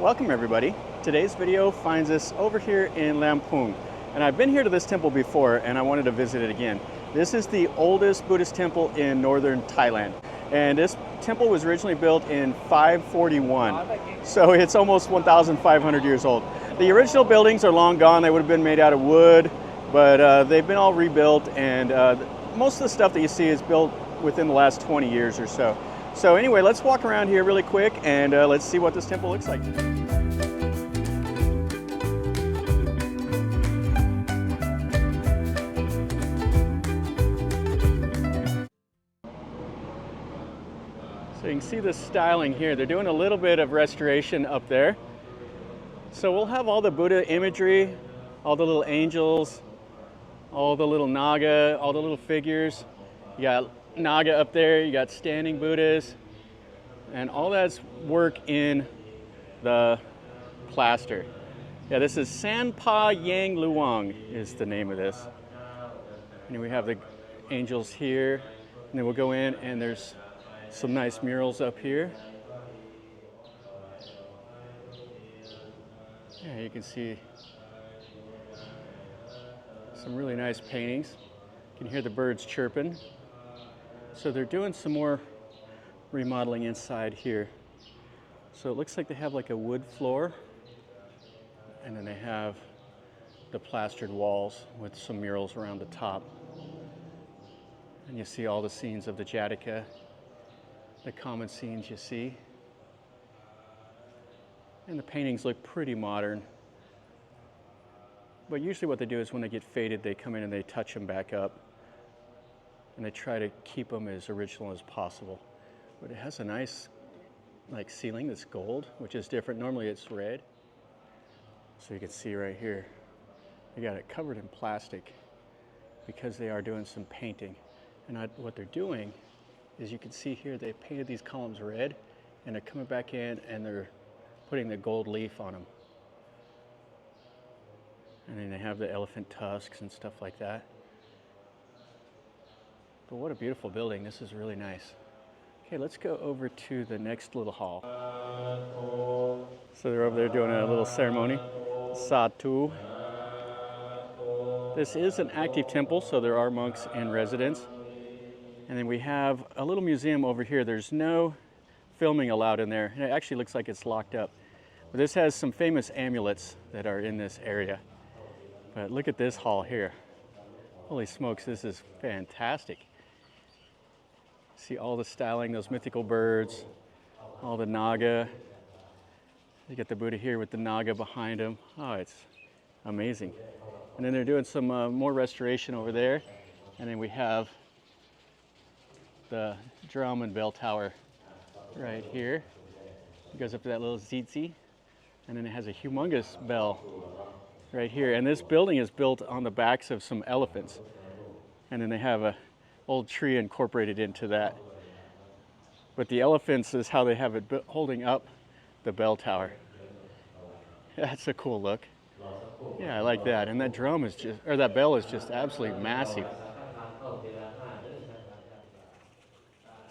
Welcome everybody. Today's video finds us over here in Lamphun. And I've been here to this temple before and I wanted to visit it again. This is the oldest Buddhist temple in northern Thailand. And this temple was originally built in 541. So it's almost 1,500 years old. The original buildings are long gone. They would have been made out of wood, but they've been all rebuilt, and most of the stuff that you see is built within the last 20 years or so. So anyway, let's walk around here really quick and let's see what this temple looks like. So you can see the styling here. They're doing a little bit of restoration up there. So we'll have all the Buddha imagery, all the little angels, all the little naga, all the little figures. You got naga up there, you got standing Buddhas, and all that's work in the plaster. Yeah, this is Sanpa Yang Luang is the name of this. And we have the angels here, and then we'll go in and there's some nice murals up here. Yeah, you can see some really nice paintings. You can hear the birds chirping. So they're doing some more remodeling inside here. So it looks like they have like a wood floor, and then they have the plastered walls with some murals around the top. And you see all the scenes of the Jataka, the common scenes you see. And the paintings look pretty modern. But usually what they do is when they get faded, they come in and they touch them back up. And they try to keep them as original as possible. But it has a nice like ceiling that's gold, which is different. Normally it's red. So you can see right here, they got it covered in plastic because they are doing some painting. And what they're doing is, you can see here, they painted these columns red, and they're coming back in and they're putting the gold leaf on them. And then they have the elephant tusks and stuff like that. But what a beautiful building. This is really nice. Okay, let's go over to the next little hall. So they're over there doing a little ceremony. Satu. This is an active temple, so there are monks in residence. And then we have a little museum over here. There's no filming allowed in there. It actually looks like it's locked up. But this has some famous amulets that are in this area. But look at this hall here. Holy smokes, this is fantastic. See all the styling, those mythical birds, all the naga. You get the Buddha here with the naga behind him. Oh, it's amazing. And then they're doing some more restoration over there. And then we have the drum and bell tower right here. It goes up to that little zitzi. And then it has a humongous bell right here. And this building is built on the backs of some elephants. And then they have a old tree incorporated into that. But the elephants is how they have it holding up the bell tower. That's a cool look. Yeah, I like that. And that drum is just, or that bell is just absolutely massive.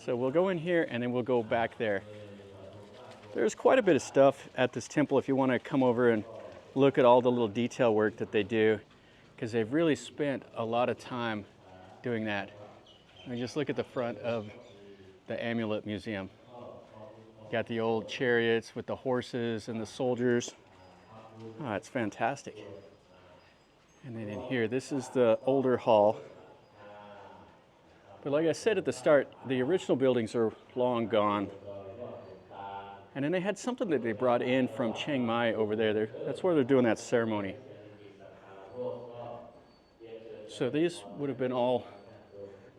So we'll go in here and then we'll go back there. There's quite a bit of stuff at this temple if you want to come over and look at all the little detail work that they do, because they've really spent a lot of time doing that. I mean, just look at the front of the Amulet Museum. Got the old chariots with the horses and the soldiers. Oh, it's fantastic. And then in here, this is the older hall. But like I said at the start, the original buildings are long gone. And then they had something that they brought in from Chiang Mai over there. That's where they're doing that ceremony. So these would have been all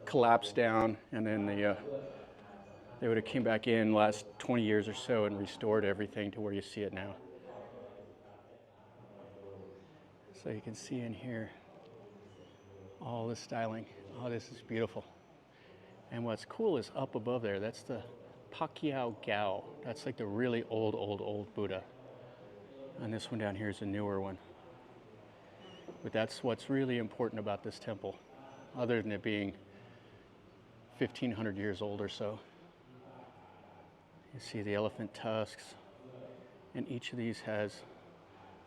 collapsed down, and then they would have came back in the last 20 years or so and restored everything to where you see it now. So you can see in here all the styling. Oh, this is beautiful. And what's cool is up above there, that's the Pakiao Gao. That's like the really old Buddha. And this one down here is a newer one. But that's what's really important about this temple, other than it being 1,500 years old or so. You see the elephant tusks And each of these has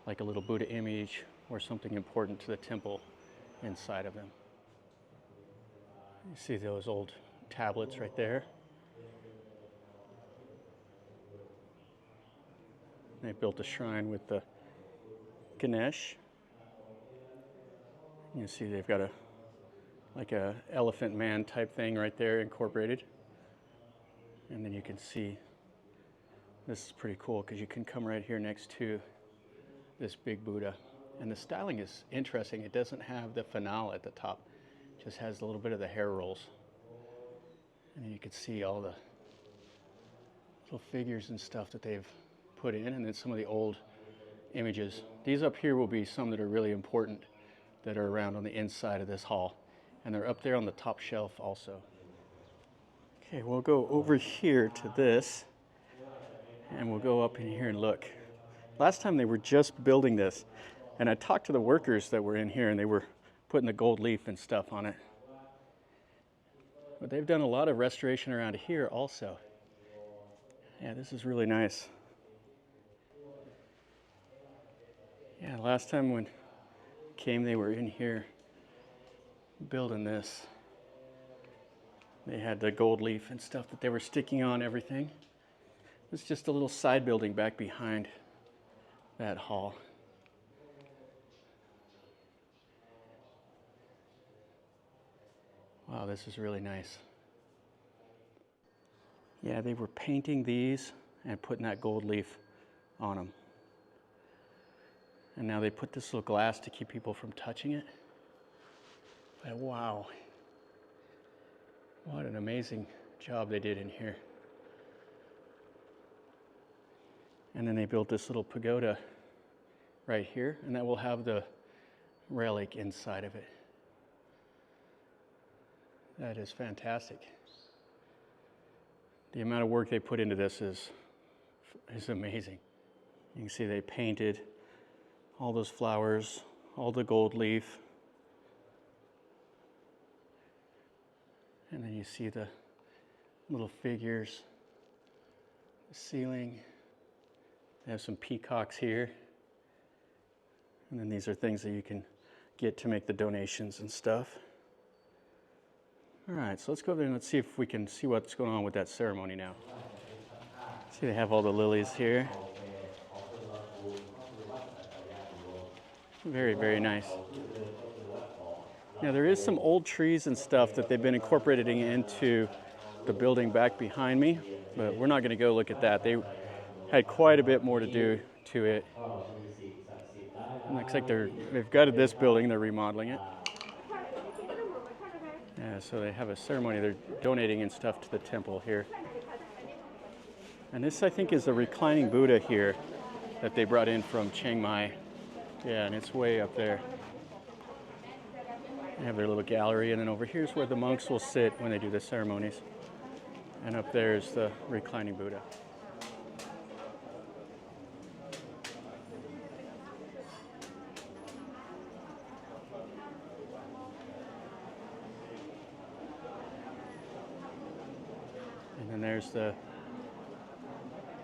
like a little Buddha image or something important to the temple inside of them. You see those old tablets right there. They built a shrine with the Ganesh. You see they've got like a elephant man type thing right there incorporated. And then you can see, this is pretty cool because you can come right here next to this big Buddha. And the styling is interesting. It doesn't have the finale at the top. It just has a little bit of the hair rolls. And then you can see all the little figures and stuff that they've put in, and then some of the old images. These up here will be some that are really important that are around on the inside of this hall. And they're up there on the top shelf also. Okay, we'll go over here to this, and we'll go up in here and look. Last time they were just building this, and I talked to the workers that were in here, and they were putting the gold leaf and stuff on it. But they've done a lot of restoration around here also. Yeah, this is really nice. Yeah, last time when I came, they were in here building this. They had the gold leaf and stuff that they were sticking on everything. It's just a little side building back behind that hall. Wow, this is really nice. Yeah, they were painting these and putting that gold leaf on them. And now they put this little glass to keep people from touching it. But wow, what an amazing job they did in here. And then they built this little pagoda right here, and that will have the relic inside of it. That is fantastic. The amount of work they put into this is amazing. You can see they painted all those flowers, all the gold leaf. And then you see the little figures, the ceiling. They have some peacocks here. And then these are things that you can get to make the donations and stuff. All right, so let's go over there and let's see if we can see what's going on with that ceremony now. See, they have all the lilies here. Very, very nice. Now there is some old trees and stuff that they've been incorporating into the building back behind me, but we're not going to go look at that. They had quite a bit more to do to it. It looks like they've gutted this building, they're remodeling it. Yeah, so they have a ceremony, they're donating and stuff to the temple here. And this, I think, is a reclining Buddha here that they brought in from Chiang Mai. Yeah, and it's way up there. They have their little gallery, and then over here's where the monks will sit when they do the ceremonies. And up there is the reclining Buddha. And then there's the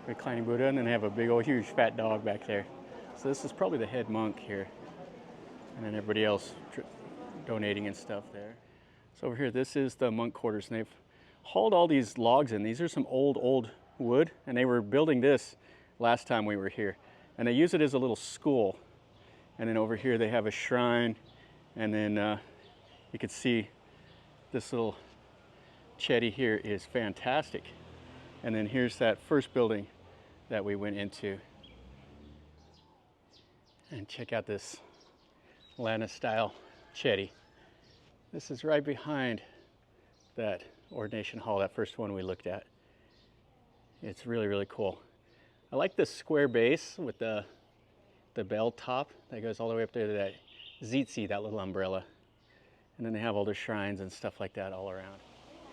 reclining Buddha, and then they have a big old huge fat dog back there. So this is probably the head monk here. And then everybody else donating and stuff there. So over here, this is the monk quarters, and they've hauled all these logs in. These are some old wood, and they were building this last time we were here. And they use it as a little school. And then over here they have a shrine, and then you can see this little chedi here is fantastic. And then here's that first building that we went into. And check out this Lanna style chedi. This is right behind that ordination hall, that first one we looked at. It's really, really cool. I like this square base with the bell top that goes all the way up there to that zitzi, that little umbrella. And then they have all their shrines and stuff like that all around.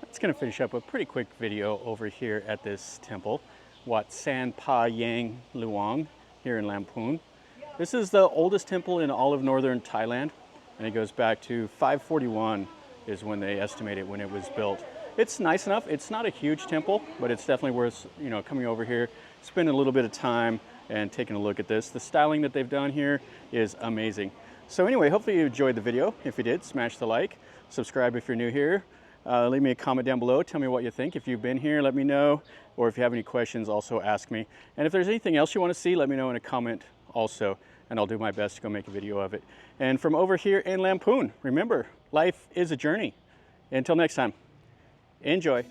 That's going to finish up a pretty quick video over here at this temple, Wat San Pa Yang Luang, here in Lamphun. This is the oldest temple in all of northern Thailand, and it goes back to 541 is when they estimate it when it was built. It's nice enough. It's not a huge temple, but it's definitely worth, coming over here, spending a little bit of time, and taking a look at this. The styling that they've done here is amazing. So anyway, hopefully you enjoyed the video. If you did, smash the like, subscribe if you're new here. Leave me a comment down below. Tell me what you think. If you've been here, let me know. Or if you have any questions, also ask me. And if there's anything else you want to see, let me know in a comment also. And I'll do my best to go make a video of it. And from over here in Lamphun, remember, life is a journey. Until next time, enjoy.